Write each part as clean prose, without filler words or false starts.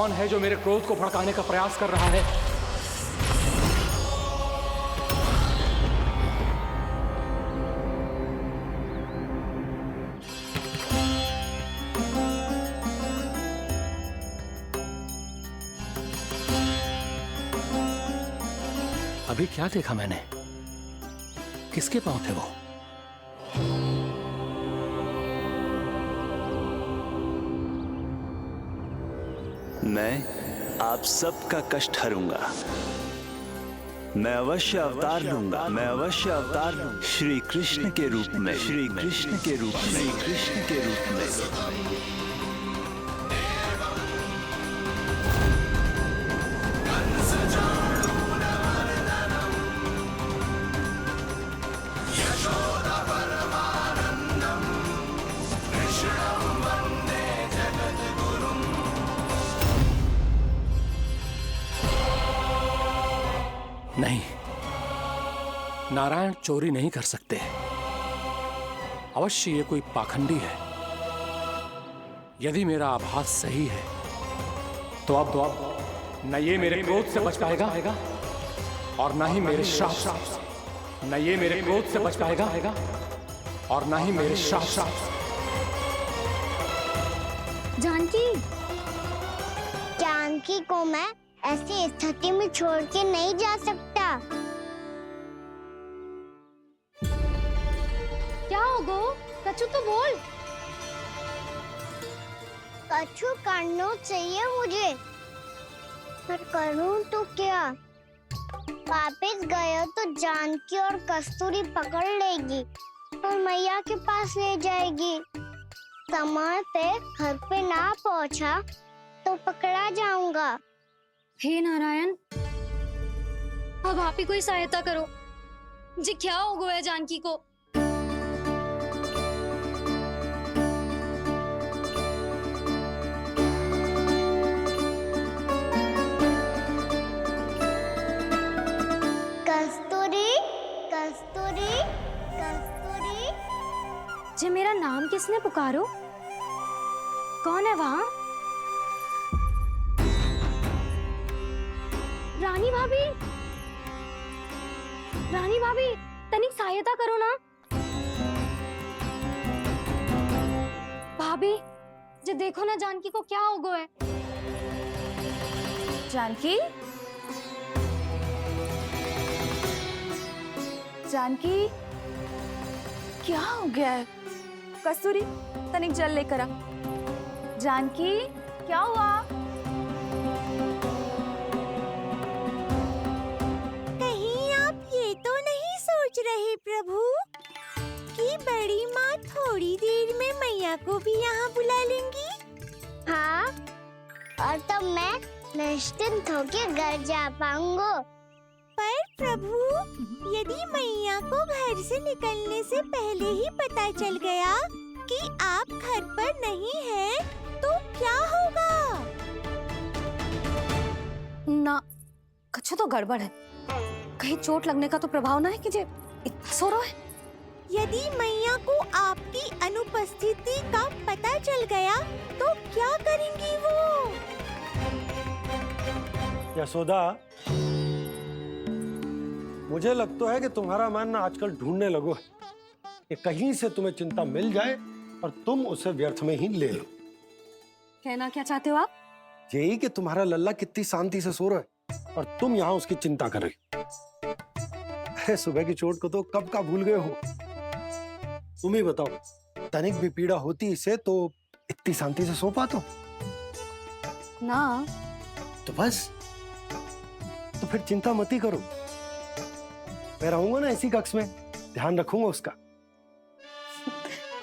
कौन है जो मेरे क्रोध को भड़काने का प्रयास कर रहा है? अभी क्या देखा मैंने? किसके पांव थे वो? मैं आप सबका कष्ट हरूंगा। मैं अवश्य अवतार लूंगा। मैं अवश्य अवतार लूंगा श्री कृष्ण के रूप में। श्री कृष्ण के रूप में। श्री कृष्ण के रूप में। नहीं, नारायण चोरी नहीं कर सकते। अवश्य ये कोई पाखंडी है। यदि मेरा आभास सही है तो अब न ये मेरे क्रोध से बच पाएगा और न ही मेरे श्राप से। न ये मेरे क्रोध से बच पाएगा और न ही मेरे श्राप से। जानकी को मैं ऐसी स्थिति में छोड़ के नहीं जा सकता। क्या हो गो? कछु तो बोल। कछु करना चाहिए मुझे, पर करूं तो क्या? वापस गया तो जानकी और कस्तूरी पकड़ लेगी और मैया के पास ले जाएगी। समय पे घर पे ना पहुंचा तो पकड़ा जाऊंगा। हे नारायण, अब आप ही कोई सहायता करो जी। क्या हो गया जानकी को? कस्तूरी, कस्तूरी, कस्तूरी। जी मेरा नाम किसने पुकारो? कौन है वहाँ? रानी भाभी, रानी भाभी, तनिक सहायता करो ना। भाभी, जे देखो ना जानकी को क्या हो गया है। जानकी, जानकी, क्या हो गया है? कस्तूरी, तनिक जल लेकर आ। जानकी, क्या हुआ? तो नहीं सोच रहे प्रभु कि बड़ी माँ थोड़ी देर में मैया को भी यहाँ बुला लेंगी? हाँ, और तब मैं निश्चिंत होकर घर जा पाऊंगा। पर प्रभु, यदि मैया को घर से निकलने से पहले ही पता चल गया कि आप घर पर नहीं हैं, तो क्या होगा? ना, कुछ तो गड़बड़ है। कहीं चोट लगने का तो प्रभाव ना है कि जे इतना सो रहा है। यदि मैया को आपकी अनुपस्थिति का पता चल गया तो क्या करेंगी वो? यशोदा, मुझे लगता है कि तुम्हारा मन आजकल ढूंढने लगो है कि कहीं से तुम्हें चिंता मिल जाए और तुम उसे व्यर्थ में ही ले लो। कहना क्या चाहते हो आप? यही कि तुम्हारा लल्ला कितनी शांति से सो रहा है और तुम यहाँ उसकी चिंता कर रही हो। अरे सुबह की चोट को तो कब का भूल गए हो। तुम ही बताओ, तनिक भी पीड़ा होती इसे तो इतनी शांति से सो पाते हो? ना। तो बस, तो फिर चिंता मत ही करो। मैं रहूंगा ना इसी कक्ष में, ध्यान रखूंगा उसका।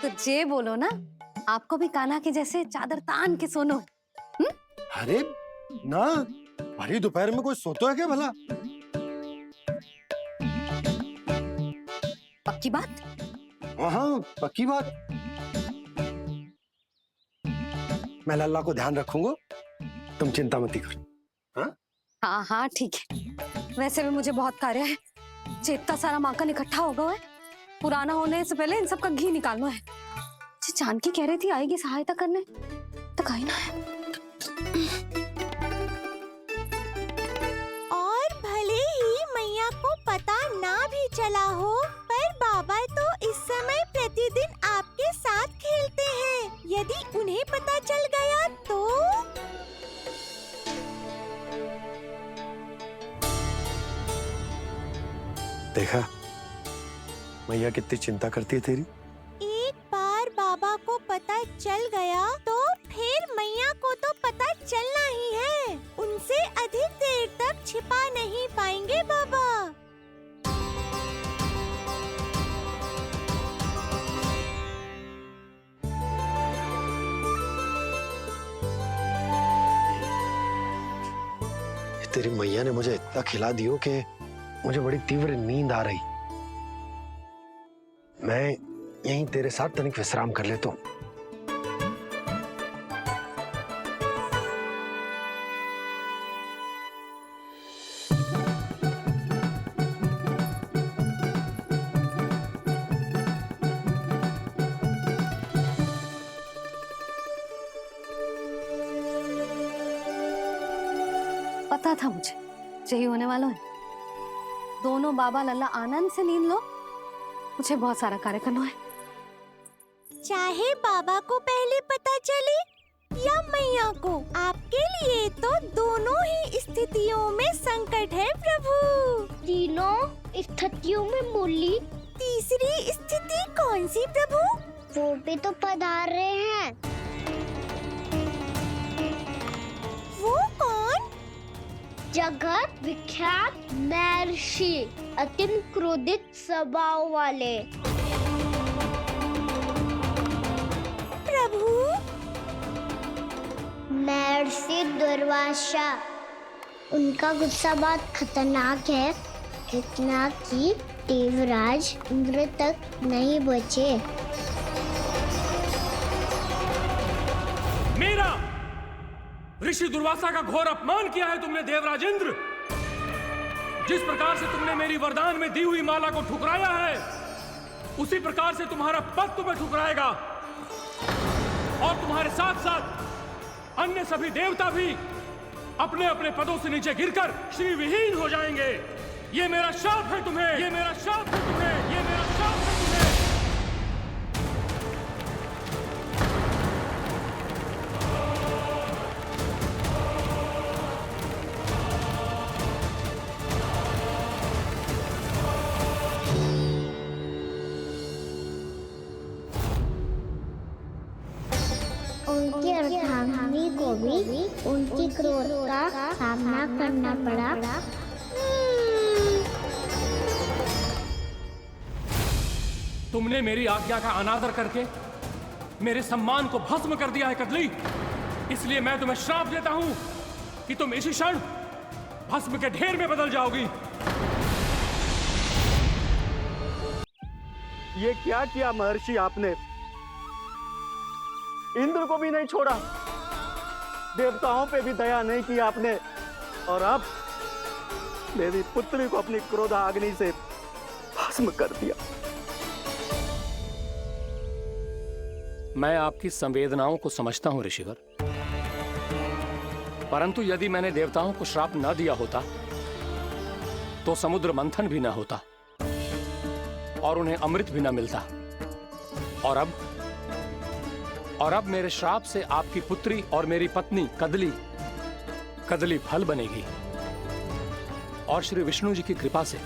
तो जे बोलो ना, आपको भी कान्हा के जैसे चादर तान के सोनो। अरे ना, भरी दोपहर में कोई सोता है क्या भला? पक्की बात? हाँ, पक्की बात। मैं लल्ला को ध्यान रखूंगा, तुम चिंता मत करो। हाँ हाँ हाँ, ठीक है। वैसे भी मुझे बहुत कार्य है। इतना सारा माखन इकट्ठा होगा है, पुराना होने से पहले इन सब का घी निकालना है। जानकी कह रही थी आएगी सहायता करने, तो कहीं ना है। चला हो, पर बाबा तो इस समय प्रतिदिन आपके साथ खेलते हैं। यदि उन्हें पता चल गया तो? देखा मैया कितनी चिंता करती है तेरी। एक बार बाबा को पता चल गया तो फिर मैया को तो पता चलना ही है। उनसे अधिक देर तक छिपा नहीं पाएंगे बाबा। तेरी मैया ने मुझे इतना खिला दियो कि मुझे बड़ी तीव्र नींद आ रही। मैं यहीं तेरे साथ तनिक विश्राम कर लेता हूँ। पता था मुझे यही होने वाला है। दोनों बाबा लल्ला आनंद से नींद लो, मुझे बहुत सारा कार्य करना है। चाहे बाबा को पहले पता चले या मैया को, आपके लिए तो दोनों ही स्थितियों में संकट है प्रभु। तीनों स्थितियों में मूली, तीसरी स्थिति कौन सी प्रभु? वो भी तो पधार रहे हैं। वो कौन? जगत विख्यात महर्षि, अत्यंत क्रोधित स्वभाव वाले। प्रभु महर्षि दुर्वासा। उनका गुस्सा बहुत खतरनाक है, इतना कि देवराज इंद्र तक नहीं बचे। मेरा ऋषि दुर्वासा का घोर अपमान किया है तुमने देवराज इंद्र। जिस प्रकार से तुमने मेरी वरदान में दी हुई माला को ठुकराया है, उसी प्रकार से तुम्हारा पद तुम्हें ठुकराएगा, और तुम्हारे साथ साथ अन्य सभी देवता भी अपने अपने पदों से नीचे गिरकर श्री विहीन हो जाएंगे। ये मेरा शाप है तुम्हें, ये मेरा शाप है तुम्हें, ये मेरा शाप है तुम्हें। उनकी अर्धांगिनी को भी उनकी क्रोध का सामना करना पड़ा। तुमने मेरी आज्ञा का अनादर करके मेरे सम्मान को भस्म कर दिया है कदली। इसलिए मैं तुम्हें श्राप देता हूं कि तुम इसी क्षण भस्म के ढेर में बदल जाओगी। ये क्या किया महर्षि आपने? इंद्र को भी नहीं छोड़ा, देवताओं पे भी दया नहीं की आपने, और अब मेरी पुत्री को अपनी क्रोधाग्नि से भस्म कर दिया। मैं आपकी संवेदनाओं को समझता हूं ऋषिवर, परंतु यदि मैंने देवताओं को श्राप न दिया होता तो समुद्र मंथन भी न होता और उन्हें अमृत भी न मिलता। और अब मेरे श्राप से आपकी पुत्री और मेरी पत्नी कदली फल बनेगी, और श्री विष्णु जी की कृपा से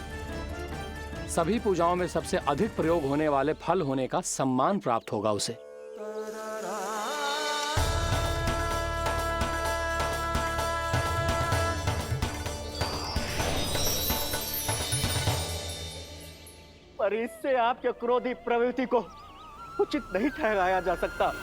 सभी पूजाओं में सबसे अधिक प्रयोग होने वाले फल होने का सम्मान प्राप्त होगा उसे। पर इससे आपके क्रोधी प्रवृत्ति को उचित नहीं ठहराया जा सकता।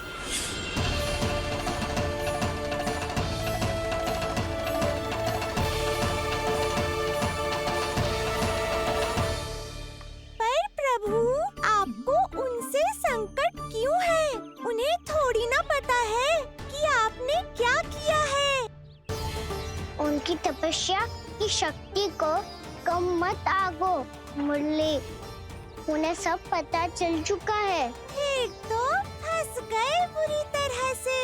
पर प्रभु, आपको उनसे संकट क्यों है? उन्हें थोड़ी ना पता है कि आपने क्या किया है। उनकी तपस्या की शक्ति को कम मत आगो मुरली, उन्हें सब पता चल चुका है। फिर तो फंस गए बुरी तरह से।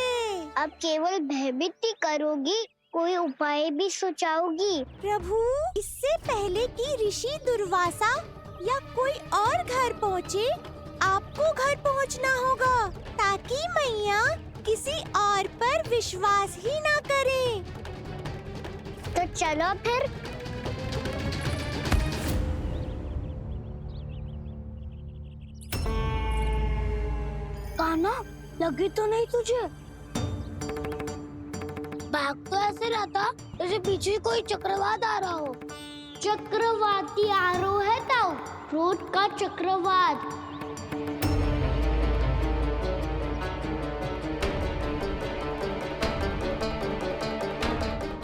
अब केवल भयभीत ही करोगी, कोई उपाय भी सोचाओगी? प्रभु, इससे पहले कि ऋषि दुर्वासा या कोई और घर पहुँचे, आपको घर पहुँचना होगा ताकि मैया किसी और पर विश्वास ही ना करे। तो चलो फिर। कान्हा, लगी तो नहीं तुझे? बैग तो ऐसे रहता जैसे पीछे कोई चक्रवात आ रहा हो। चक्रवाती आरो है ताऊ, रोड का चक्रवात।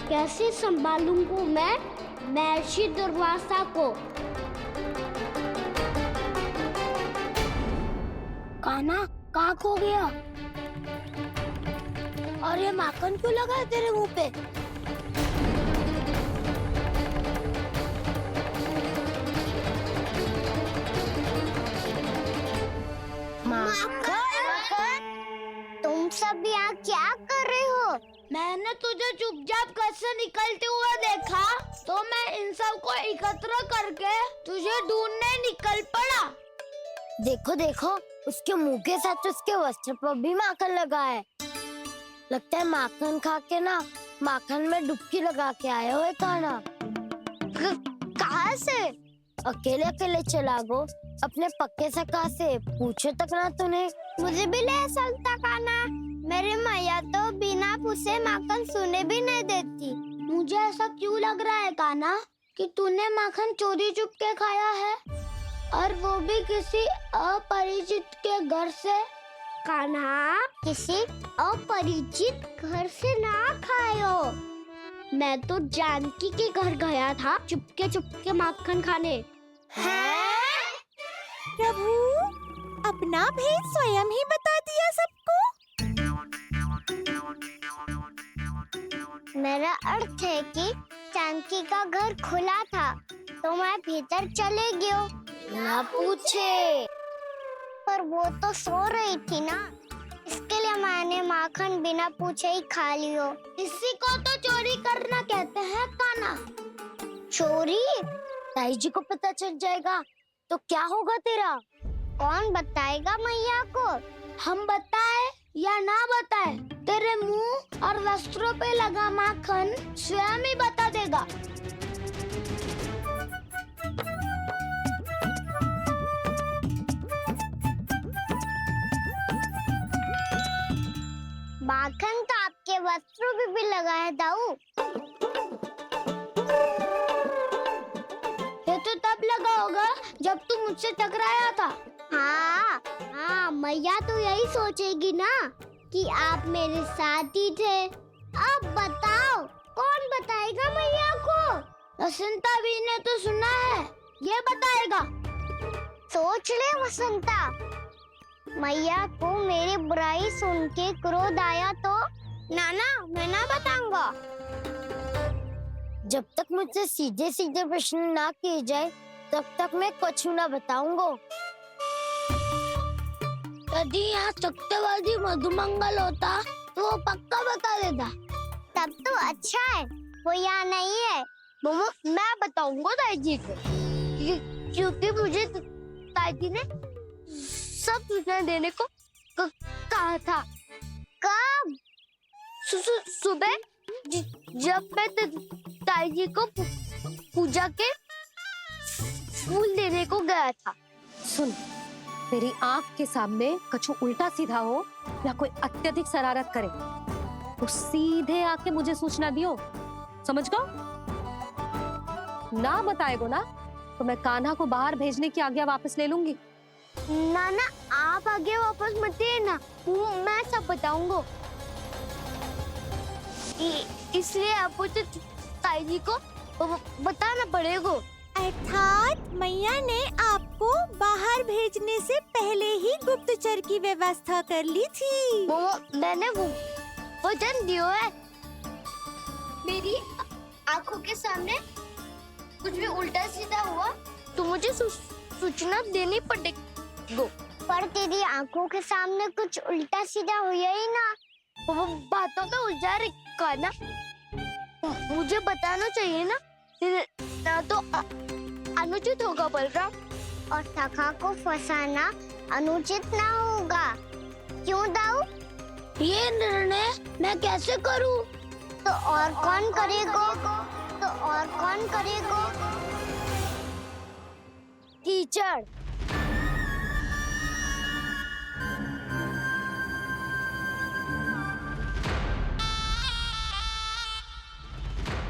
कैसे संभालूंगा मैं महर्षि दुर्वासा को? कान्हा, कहाँ खो गया? और ये माखन क्यों लगा है तेरे मुंह पे? माखन, तुम सब यहाँ क्या कर रहे हो? मैंने तुझे चुपचाप घर से निकलते हुए देखा, तो मैं इन सब को एकत्र करके तुझे ढूंढने निकल पड़ा। देखो देखो, उसके मुंह के साथ उसके वस्त्र पर भी माखन लगा है। लगता है माखन खा के ना माखन में डुबकी लगा के आए हो कान्हा। कहाँ से? अकेले अकेले चला गो अपने पक्के सका से, पूछे तक ना तूने। मुझे भी ले चलता कान्हा, मेरी मैया तो बिना पूछे माखन सुने भी नहीं देती। मुझे ऐसा क्यों लग रहा है कान्हा कि तूने माखन चोरी चुप के खाया है, और वो भी किसी अपरिचित के घर से। कान्हा, किसी अपरिचित घर से ना खायो। मैं तो जानकी के घर गया था चुपके माखन खाने। हैं? प्रभु, अपना भेद स्वयं ही बता दिया सबको। मेरा अर्थ है कि जानकी का घर खुला था, तो मैं भीतर चले गयो। ना पूछे, पर वो तो सो रही थी ना, इसके लिए मैंने माखन बिना पूछे ही खा लियो। इसी को तो चोरी करना कहते हैं कान्हा। चोरी? ताई जी को पता चल जाएगा तो क्या होगा तेरा? कौन बताएगा मैया को? हम बताए या ना बताए, तेरे मुंह और वस्त्रों पे लगा माखन स्वयं ही बता देगा। माखन तो आपके वस्त्रों पे भी लगा है दाऊ। ये तो तब लगा होगा जब तुम मुझसे टकराया था। हाँ, मैया तो यही सोचेगी ना कि आप मेरे साथ ही थे। अब बताओ, कौन बताएगा मैया को? वसंता भी ने तो सुना है, ये बताएगा। सोच ले वसंता, मैया को मेरी बुराई सुन के क्रोध आया तो? नाना, मैं ना बताऊंगा। जब तक मुझसे सीधे सीधे प्रश्न ना किए जाए तब तक मैं कुछ ना बताऊंगा। यदि यहाँ सत्यवादी मधुमंगल होता तो वो पक्का बता देता। तब तो अच्छा है वो यहाँ नहीं है। मैं बताऊंगा ताई जी को, क्योंकि मुझे ताई जी ने सब सूचना देने को कहा था। कब? सुबह जब मैं ताई जी को पूजा के फूल देने को गया था। सुन, तेरी आंख के सामने कछु उल्टा सीधा हो या कोई अत्यधिक शरारत करे तो सीधे आके मुझे सूचना दियो, समझ गो? ना बताएगो ना तो मैं कान्हा को बाहर भेजने की आज्ञा वापस ले लूंगी। नाना, आप आगे वापस मत देना, मैं सब बताऊंगा। इसलिए आपको तो ताई जी को बताना पड़ेगा। अर्थात मैया ने आपको बाहर भेजने से पहले ही गुप्तचर की व्यवस्था कर ली थी। मैंने वचन दिया है। मेरी आंखों के सामने कुछ भी उल्टा सीधा हुआ तो मुझे सूचना देनी पड़ेगी। पर तेरी आंखों के सामने कुछ उल्टा सीधा हुआ ही ना, वो बातों में उलझा रखा ना, मुझे बताना चाहिए ना, तो अनुचित होगा बलराम। और सखा को फंसाना अनुचित ना होगा। क्यों दाऊ? ये निर्णय मैं कैसे करूं? तो और कौन करेगा? कीचड़।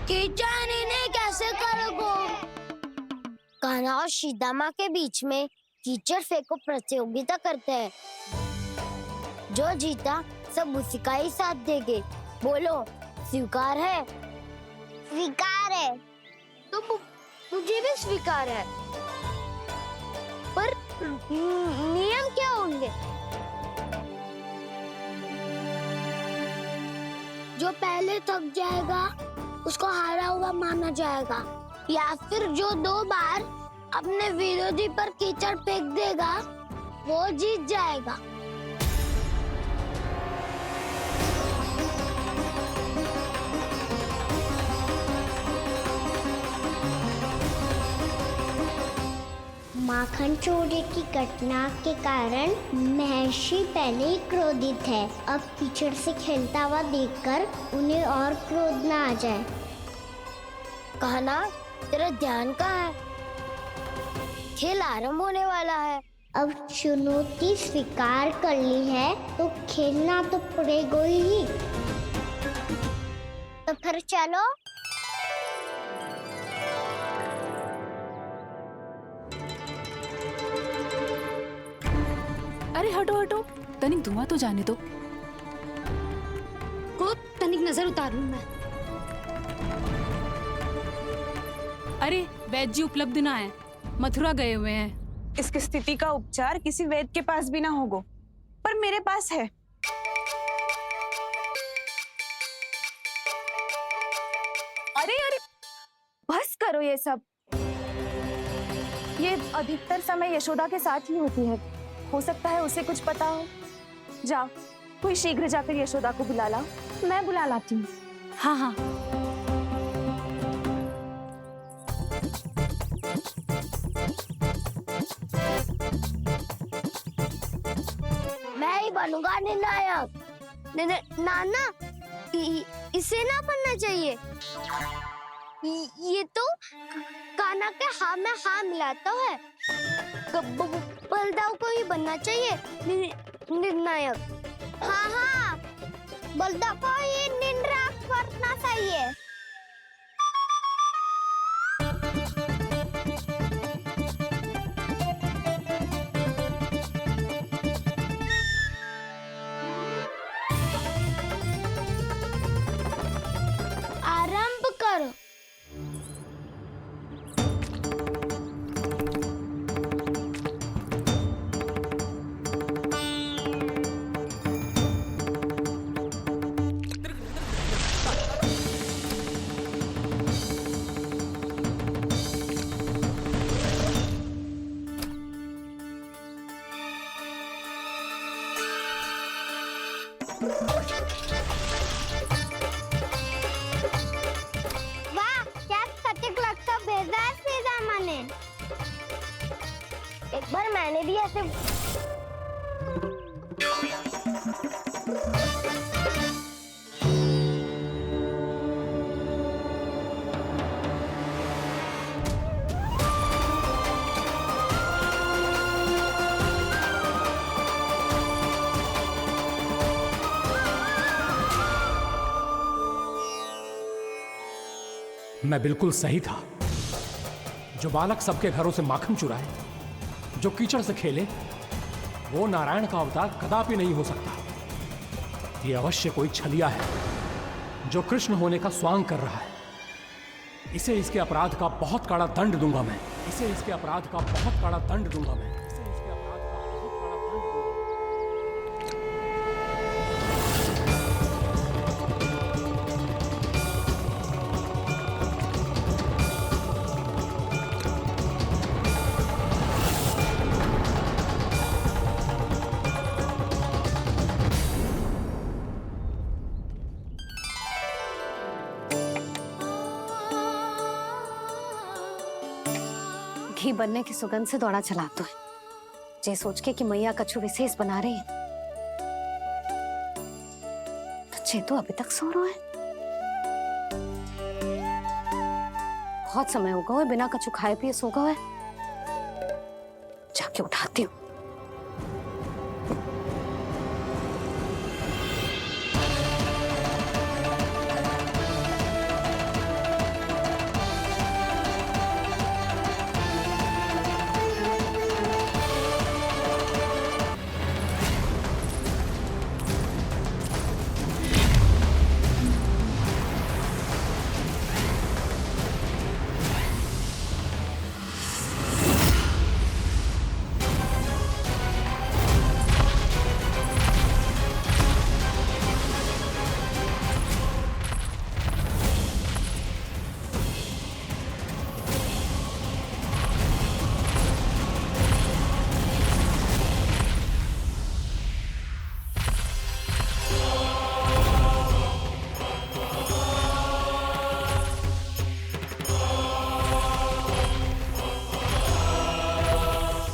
कीचड़ इन्हें कैसे करोगे? कान्हा और सीता माँ के बीच में कीचड़ फेंको प्रतियोगिता करते हैं। जो जीता सब उसी का ही साथ देंगे। बोलो, स्वीकार है? स्वीकार है। तो मुझे भी स्वीकार है। पर नियम क्या होंगे? जो पहले थक जाएगा उसको हारा हुआ माना जाएगा, या फिर जो 2 बार अपने विरोधी पर कीचड़ फेंक देगा वो जीत जाएगा। माखन चोरी की घटना के कारण महर्षि पहले ही क्रोधित है। अब कीचड़ से खेलता हुआ देखकर उन्हें और क्रोध न आ जाए। कहना, तेरा ध्यान कहाँ है? खेल आरंभ होने वाला है। अब चुनौती स्वीकार कर ली है तो खेलना तो पड़ेगा ही। तो फिर चलो। अरे हटो हटो, तनिक धुआं तो जाने दो। को तनिक नजर उतार लूं मैं। अरे वैद्य जी उपलब्ध ना है, मथुरा गए हुए हैं। इसकी स्थिति का उपचार किसी वैद्य के पास भी ना होगा, पर मेरे पास है। अरे अरे, बस करो ये सब। ये अधिकतर समय यशोदा के साथ ही होती है। हो सकता है उसे कुछ पता हो। जाओ, कोई शीघ्र जाकर यशोदा को बुला लाओ। मैं बुला लाती हूँ। हाँ हाँ। मैं ही बनूंगा निर्णायक। नाना, इसे ना बनना चाहिए। ये तो कान्हा के हाँ में हाँ मिलाता है। बलदाऊ को ही बनना चाहिए निर्णायक। हाँ हाँ, बलदाऊ को ही निर्णायक बनना चाहिए। आरंभ करो। वाह, क्या सटीक लगता बेजार सीधा माने। एक बार मैंने भी ऐसे मैं बिल्कुल सही था। जो बालक सबके घरों से माखन चुराए, जो कीचड़ से खेले, वो नारायण का अवतार कदापि नहीं हो सकता। ये अवश्य कोई छलिया है जो कृष्ण होने का स्वांग कर रहा है। इसे इसके अपराध का बहुत कड़ा दंड दूंगा मैं। इसे इसके अपराध का बहुत कड़ा दंड दूंगा मैं। इसे इसके अपराध का बहुत कड़ा दंड दूंगा। दुखी बनने की सुगंध से दौड़ा चला तो है, जे सोच के कि मैया कछु विशेष बना रही है। बच्चे तो अभी तक सो रहे हैं। बहुत समय हो गया है बिना कछु खाए पिए सो गए। जाके उठाती हूँ।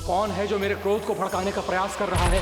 कौन है जो मेरे क्रोध को भड़काने का प्रयास कर रहा है?